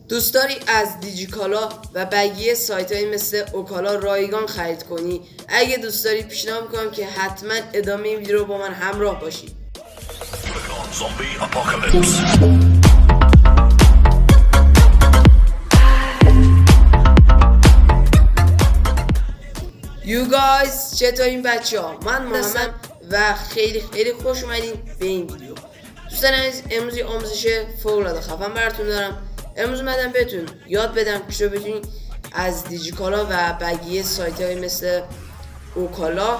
دوست داری از دیجیکالا و بقیه سایت های مثل اوکالا رایگان خرید کنی؟ اگه دوست داری پیشنهاد میکنم که حتما ادامه این ویدیو رو با من همراه باشی. You guys چطورین بچه ها؟ من محمد و خیلی خوش اومدین به این ویدیو. دوستان عزیز، امروز یه آموزش فوق‌العاده خفن براتون دارم. امروز اومدم بهتون یاد بدم که چطور بتونید از دیجیکالا و بقیه سایت های مثل اوکالا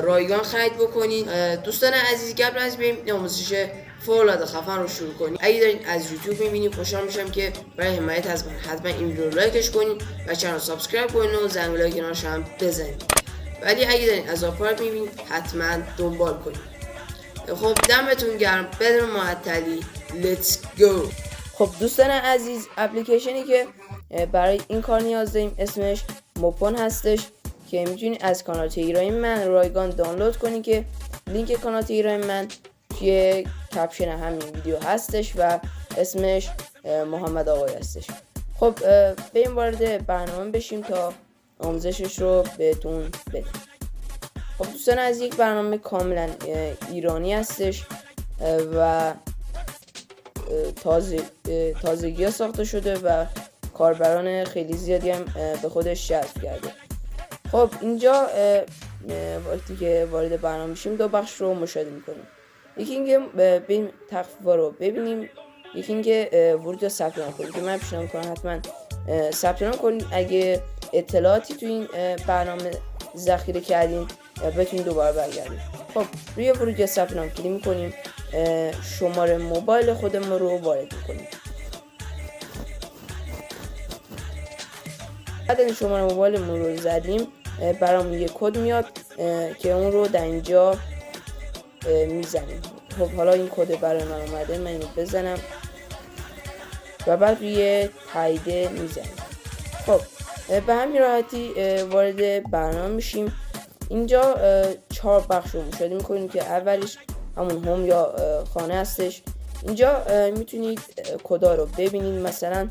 رایگان خرید بکنید. دوستان عزیز، قبل از بریم این آموزش فوق‌العاده خفن رو شروع کنید، اگه دارین از یوتیوب میبینید خوشحال میشم که برای حمایت از من حتما این ویدیو رو لایکش کنید و چنل رو سابسکرایب کنید و زنگوله کنارش هم بزنید. ولی اگه دارین از آپارات میبینید حتما دنبال کنید. خب دمتون گرم، بدون معطلی لیتس گو. خب دوستان عزیز، اپلیکیشنی که برای این کار نیاز داریم اسمش موپون هستش که میتونید از کانال تلگرام من رایگان دانلود کنید که لینک کانال تلگرام من توی کپشن همین ویدیو هستش و اسمش محمد آقای هستش. خب بریم وارد برنامه بشیم تا آموزشش رو بهتون بدم. خب دوستان از یک برنامه کاملا ایرانی هستش و تازگی ها ساخته شده و کاربران خیلی زیادی هم به خودش جذب کرده. خب اینجا وقتی که وارد برنامه میشیم دو بخش رو مشاهده میکنیم. یکی اینکه بریم تخفیف‌ها رو ببینیم، یکی اینکه ورود ثبت نام کنیم که من پیشنهاد میکنم حتما ثبت نام کنید. اگه اطلاعاتی تو این برنامه ذخیره کردین بتونید دوباره برگردید. خب روی ورود ثبت نام کلیک میکنیم، شماره موبایل خودمون رو وارد میکنیم. بعد این شماره موبایلمون رو زدیم برامون یه کد میاد که اون رو در اینجا میزنیم. خب حالا این کد برای من اومده، من اینو بزنم و بعد روی تایید میزنیم. خب به همین راحتی وارد برنامه میشیم. اینجا 4 بخش رو مشاهده میکنیم که اولیش همون هوم یا خانه هستش. اینجا میتونید کدا رو ببینید. مثلا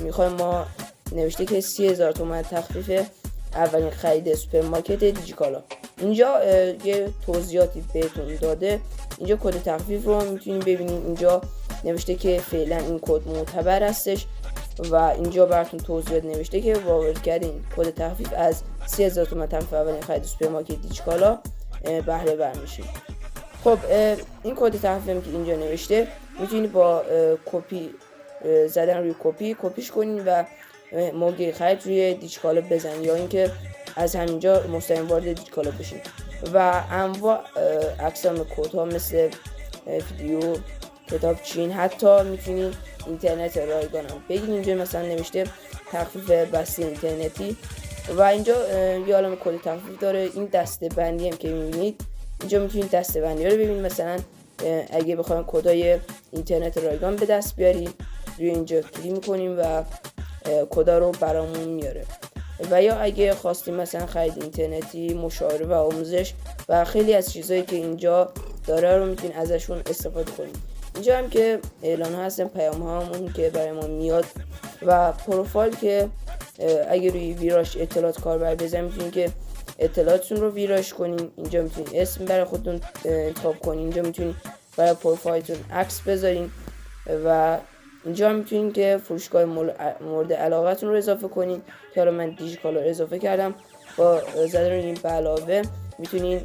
میخوایم ما نوشته که 30,000 تومان تخفیف اولین خرید سوپرمارکت دیجیکالا. اینجا یه توضیحاتی بهتون داده. اینجا کد تخفیف رو میتونید ببینید. اینجا نوشته که فعلا این کد معتبر هستش و اینجا براتون توضیحات نوشته که وارد کردین کد تخفیف از 30,000 تومان تخفیف اولین خرید سوپرمارکت دیجیکالا بهره ور میشید. خب این کد تخفیفی که اینجا نوشته میتونید با کپی زدن روی کپیش کنین و موقع خرید روی دیجیکالا بزنید یا اینکه از همینجا مستقیم وارد دیجیکالا بشین. و انواع اقسام کدها مثل ویدیو، کتاب چین، حتی میتونید اینترنت رایگان هم بگید. اینجا مثلا نوشته تخفیف بسته اینترنتی و اینجا یه عالمه کد تخفیف داره. این دسته بندی هم که میبینید اینجا میتونید دسته بندی ها رو ببینید. مثلا اگه بخوایم کدای اینترنت رایگان به دست بیاریم روی اینجا کلیک میکنیم و کدا رو برامون میاره. و یا اگه خواستیم مثلا خرید اینترنتی، مشاوره و آموزش و خیلی از چیزهایی که اینجا داره رو میتونید ازشون استفاده کنید. اینجا هم که اعلان ها هستن، پیام هامون که برای ما میاد و پروفایل که اگه روی ویراش اطلاعات کاربر بزنید میتونید که اطلاعاتتون رو ویراش کنین. اینجا میتونید اسم برای خودتون انتخاب کنین. اینجا میتونید برای پروفایلتون عکس بذارین و اینجا میتونید که فروشگاه مورد علاقتون رو اضافه کنین که حالا من دیجیکالا رو اضافه کردم. با زدن این به علاوه میتونین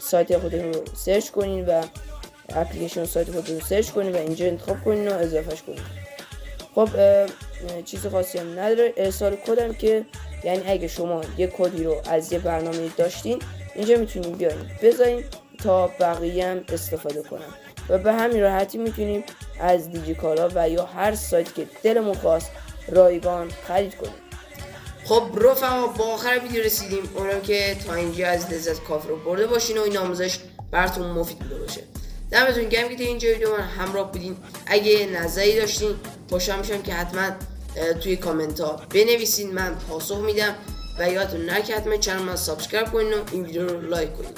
سایت خودتون رو سرچ کنین و اپلیکیشن سایت خودتون رو سرچ کنین و اینجا انتخاب کنین و اضافهش کنین. خب چیز خاصی هم نداره. ارسال کدم که یعنی اگه شما یه کدی رو از یه برنامه داشتین اینجا میتونید بیاین بذارین تا بقیه هم استفاده کنن و به همین راحتی میتونیم از دیجیکالا و یا هر سایت که دلمون خواست رایگان خرید کنیم. خب رفقا، با آخر ویدیو رسیدیم. اونم که تا اینجا از لذت کافی رو برده باشین و این آموزش براتون مفید بوده باشه. دمتون گرم که تا اینجا ویدیو من همراه بودین. اگه نظری داشتین خوشحال میشم که حتما توی کامنت ها بنویسین، من پاسخ میدم. و یادتون نره که حتما چنل من سابسکرایب کنین و این ویدیو رو لایک کنین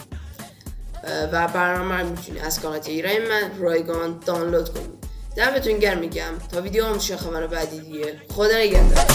و برنامه رو میتونید از کانال تلگرام من رایگان دانلود کنید. دمتون گرم میگم. تا ویدیو هم خبر بعدی دیگه. خدا نگهدار.